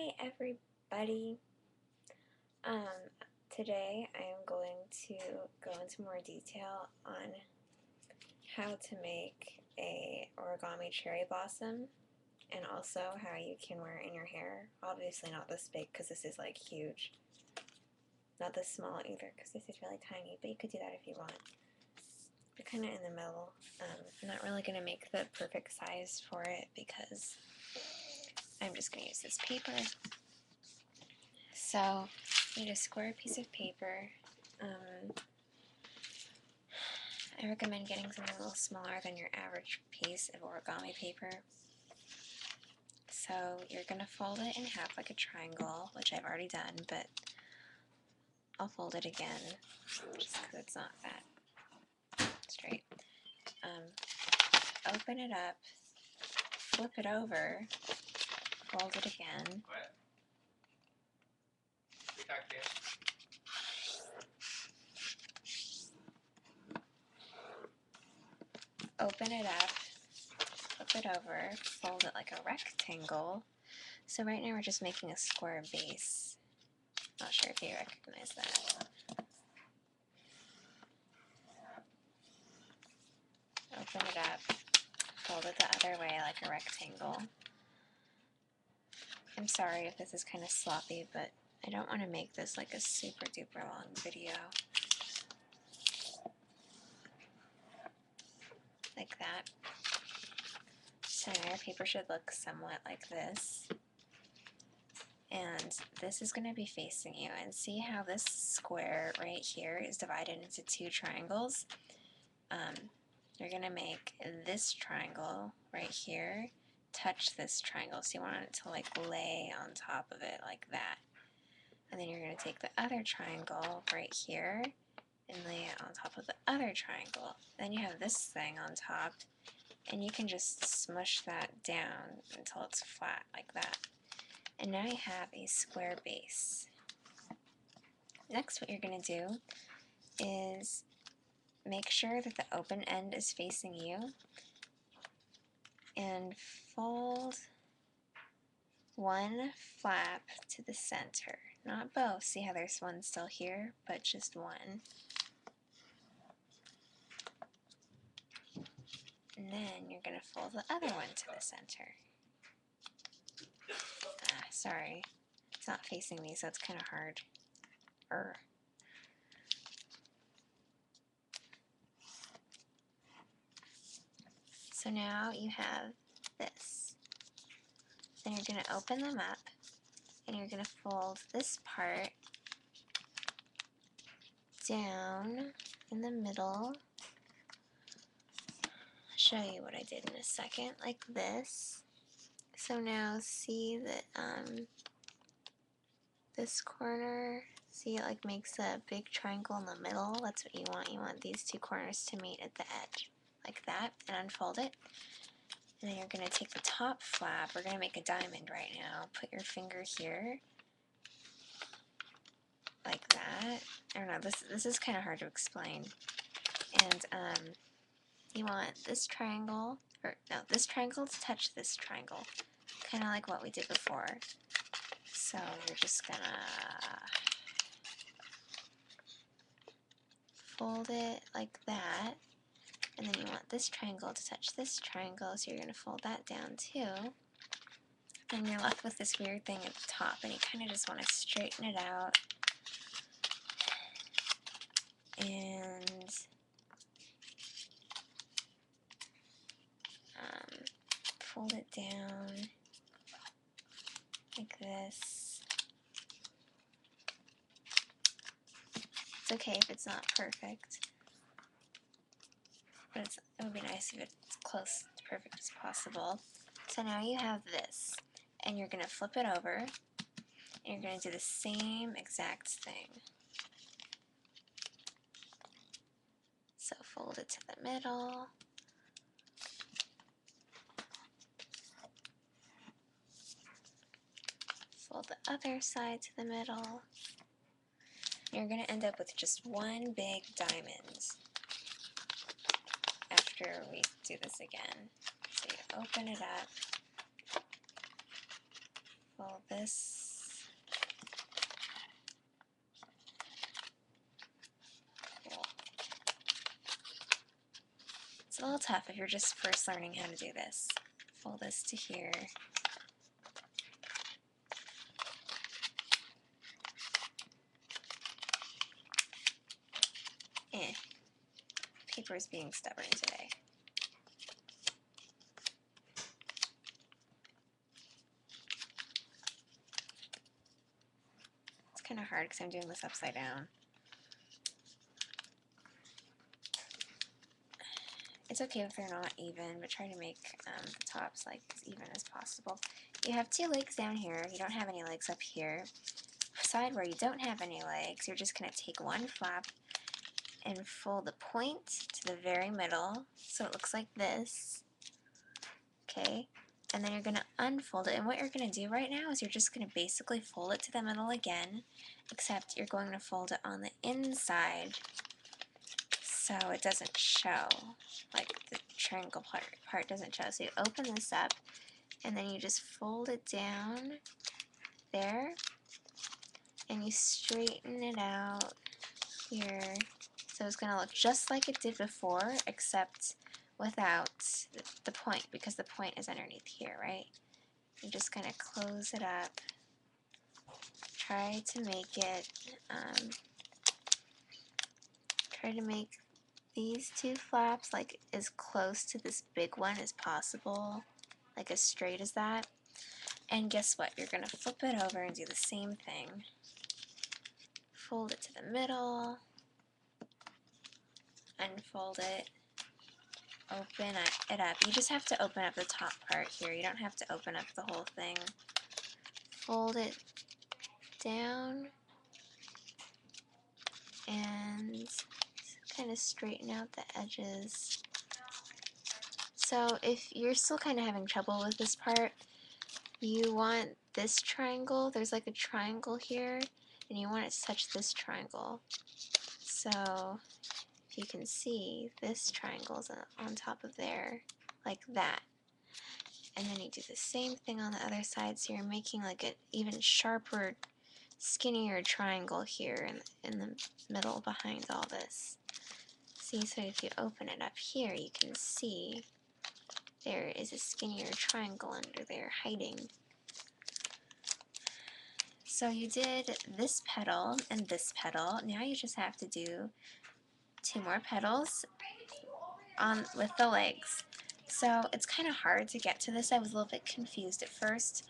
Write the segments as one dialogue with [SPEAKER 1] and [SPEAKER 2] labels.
[SPEAKER 1] Hi everybody. Today I am going to go into more detail on how to make a origami cherry blossom and also how you can wear it in your hair. Obviously not this big because this is like huge. Not this small either because this is really tiny, but you could do that if you want. But kind of in the middle. I'm not really going to make the perfect size for it because I'm just going to use this paper. So, you need a square piece of paper. I recommend getting something a little smaller than your average piece of origami paper. So, you're going to fold it in half like a triangle, which I've already done, but I'll fold it again just because it's not that straight. Open it up, flip it over, fold it again. Open it up, flip it over, fold it like a rectangle. So right now we're just making a square base. Not sure if you recognize that. Open it up, fold it the other way like a rectangle. I'm sorry if this is kind of sloppy, but I don't want to make this like a super duper long video. Like that. So now your paper should look somewhat like this. And this is going to be facing you. And see how this square right here is divided into two triangles? You're going to make this triangle right here touch this triangle. So you want it to like lay on top of it like that. And then you're going to take the other triangle right here and lay it on top of the other triangle. Then you have this thing on top, and you can just smush that down until it's flat like that. And now you have a square base. Next, what you're going to do is make sure that the open end is facing you and fold one flap to the center. Not both. See how there's one still here, but just one. And then you're going to fold the other one to the center. Sorry, it's not facing me, so it's kind of hard. So now you have this. Then you're going to open them up, and you're going to fold this part down in the middle. I'll show you what I did in a second, like this. So now see that this corner, see it like makes a big triangle in the middle. That's what you want. You want these two corners to meet at the edge, like that, and unfold it. And then you're going to take the top flap. We're going to make a diamond right now. Put your finger here, like that. I don't know, this is kind of hard to explain. And you want this triangle, or no, this triangle to touch this triangle, kind of like what we did before. So you're just gonna fold it like that, and then you want this triangle to touch this triangle, so you're gonna fold that down too. And you're left with this weird thing at the top, and you kind of just want to straighten it out. And fold it down like this. It's okay if it's not perfect, but it would be nice if it's close to perfect as possible. So now you have this, and you're going to flip it over, and you're going to do the same exact thing. So fold it to the middle. Fold the other side to the middle. You're going to end up with just one big diamond after we do this again. So you open it up, fold this. Cool. It's a little tough if you're just first learning how to do this. Fold this to here. Paper is being stubborn today. It's kind of hard because I'm doing this upside down. It's okay if they're not even, but try to make the tops like as even as possible. You have two legs down here. You don't have any legs up here. Side where you don't have any legs, you're just going to take one flap and fold the point to the very middle, so it looks like this. Okay, and then you're going to unfold it, and what you're going to do right now is you're just going to basically fold it to the middle again, except you're going to fold it on the inside so it doesn't show, like the triangle part doesn't show. So you open this up, and then you just fold it down there, and you straighten it out here. So it's going to look just like it did before, except without the point, because the point is underneath here, right? You're just going to close it up. Try to make it, try to make these two flaps like as close to this big one as possible, like as straight as that. And guess what? You're going to flip it over and do the same thing. Fold it to the middle, unfold it, open it up. You just have to open up the top part here. You don't have to open up the whole thing. Fold it down and kind of straighten out the edges. So if you're still kind of having trouble with this part, you want this triangle. There's like a triangle here, and you want it to touch this triangle. So if you can see, this triangle is on top of there, like that. And then you do the same thing on the other side, so you're making like an even sharper, skinnier triangle here in the middle behind all this. See, so if you open it up here, you can see there is a skinnier triangle under there hiding. So you did this petal and this petal. Now you just have to do two more petals with the legs. So it's kind of hard to get to this. I was a little bit confused at first.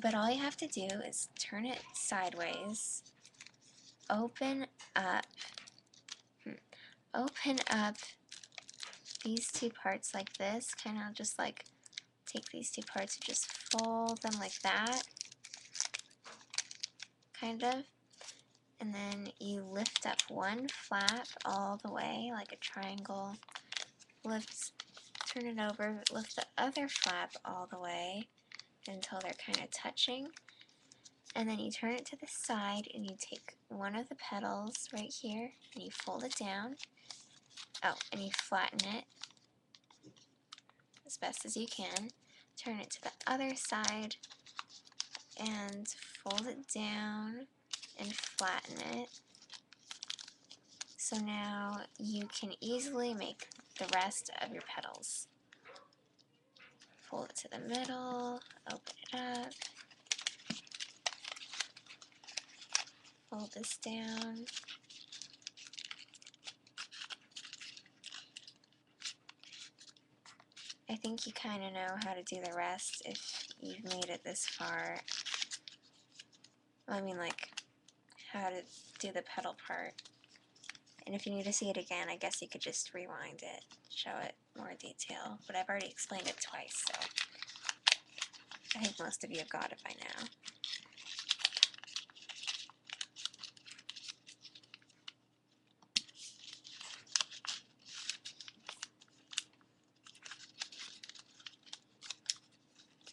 [SPEAKER 1] But all you have to do is turn it sideways, open up these two parts like this, kind of just like take these two parts and just fold them like that, kind of, and then you lift up one flap all the way like a triangle, turn it over, lift the other flap all the way until they're kind of touching, and then you turn it to the side and you take one of the petals right here and you fold it down. Oh, and you flatten it as best as you can. Turn it to the other side and fold it down and flatten it. So now you can easily make the rest of your petals. Fold it to the middle, open it up, fold this down. I think you kind of know how to do the rest if you've made it this far. I mean, like, how to do the petal part. And if you need to see it again, I guess you could just rewind it, show it more detail. But I've already explained it twice, so I think most of you have got it by now.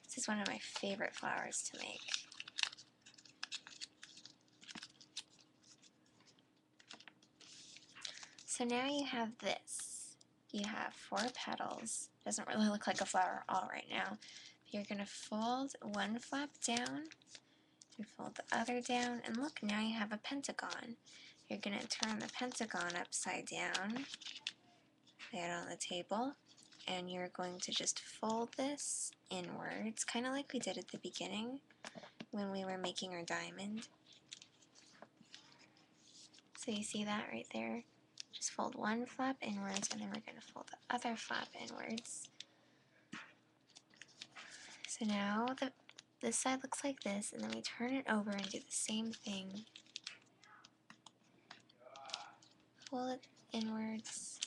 [SPEAKER 1] This is one of my favorite flowers to make. So now you have this. You have 4 petals. Doesn't really look like a flower at all right now. If you're going to fold one flap down and fold the other down, and look, now you have a pentagon. You're going to turn the pentagon upside down, lay it on the table, and you're going to just fold this inwards, kind of like we did at the beginning when we were making our diamond. So you see that right there? Just fold one flap inwards, and then we're going to fold the other flap inwards. So now this side looks like this, and then we turn it over and do the same thing. Fold it inwards,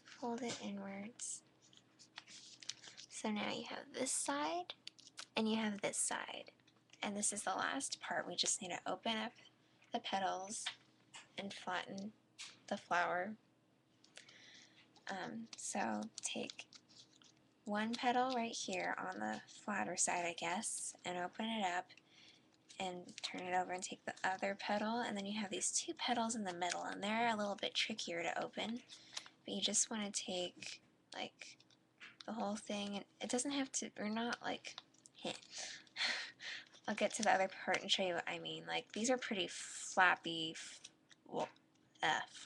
[SPEAKER 1] fold it inwards. So now you have this side, and you have this side. And this is the last part. We just need to open up the petals and flatten the flower. So take one petal right here on the flatter side, I guess, and open it up and turn it over and take the other petal, and then you have these two petals in the middle, and they're a little bit trickier to open, but you just want to take like the whole thing, and it doesn't have to, we're not like, I'll get to the other part and show you what I mean. Like, these are pretty flappy,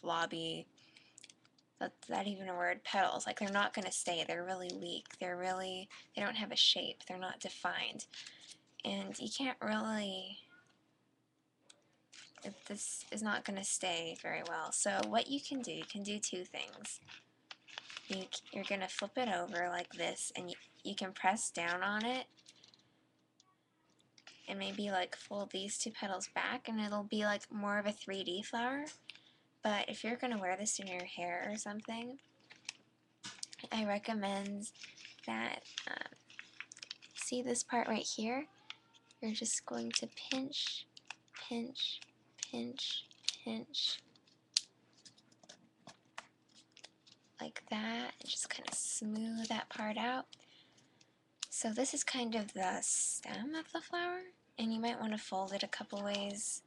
[SPEAKER 1] flobby, that's that even a word, petals. Like, they're not going to stay, they're really weak, they don't have a shape, they're not defined, and you can't really, this is not going to stay very well. So what you can do two things. You're going to flip it over like this, and you can press down on it and maybe like fold these two petals back, and it'll be like more of a 3D flower. But if you're going to wear this in your hair or something, I recommend that, see this part right here? You're just going to pinch, pinch, pinch, pinch, like that, and just kind of smooth that part out. So this is kind of the stem of the flower, and you might want to fold it a couple ways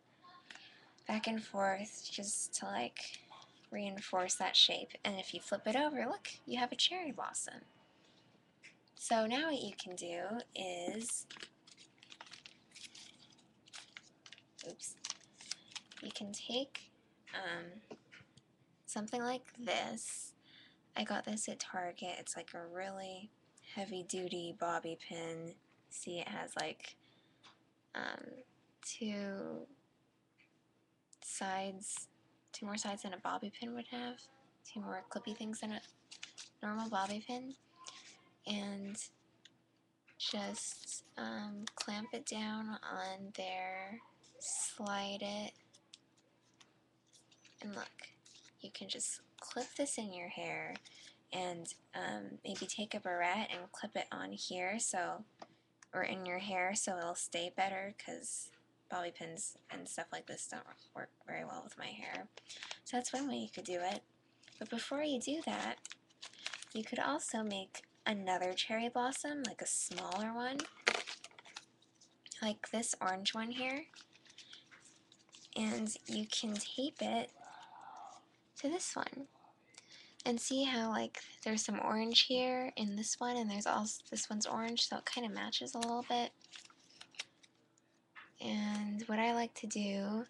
[SPEAKER 1] back and forth just to like reinforce that shape. And if you flip it over, look, you have a cherry blossom. So now what you can do is, you can take something like this. I got this at Target. It's like a really heavy-duty bobby pin. See, it has like two more sides than a bobby pin would have. Two more clippy things than a normal bobby pin. And just clamp it down on there, slide it, and look, you can just clip this in your hair, and maybe take a barrette and clip it on here, or in your hair, so it'll stay better, because bobby pins and stuff like this don't work very well with my hair. So that's one way you could do it. But before you do that, you could also make another cherry blossom, like a smaller one, like this orange one here, and you can tape it to this one. And see how like there's some orange here in this one, and there's also this one's orange, so it kind of matches a little bit. And what I like to do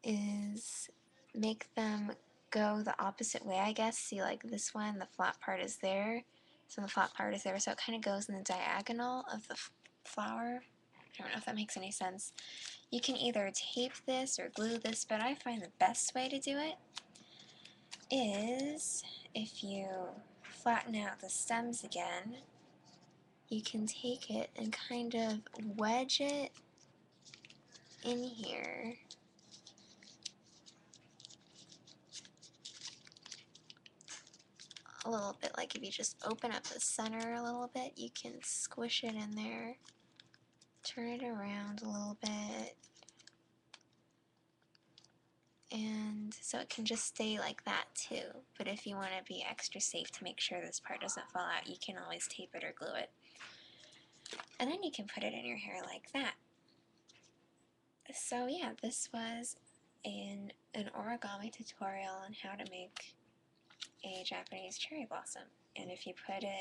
[SPEAKER 1] is make them go the opposite way, I guess. See, like this one, the flat part is there, so the flat part is there, so it kind of goes in the diagonal of the flower. I don't know if that makes any sense. You can either tape this or glue this, but I find the best way to do it is if you flatten out the stems again, you can take it and kind of wedge it in here. A little bit, like if you just open up the center a little bit, you can squish it in there, turn it around a little bit, and so it can just stay like that too. But if you want to be extra safe to make sure this part doesn't fall out, you can always tape it or glue it. And then you can put it in your hair like that. So yeah, this was an origami tutorial on how to make a Japanese cherry blossom. And if you put it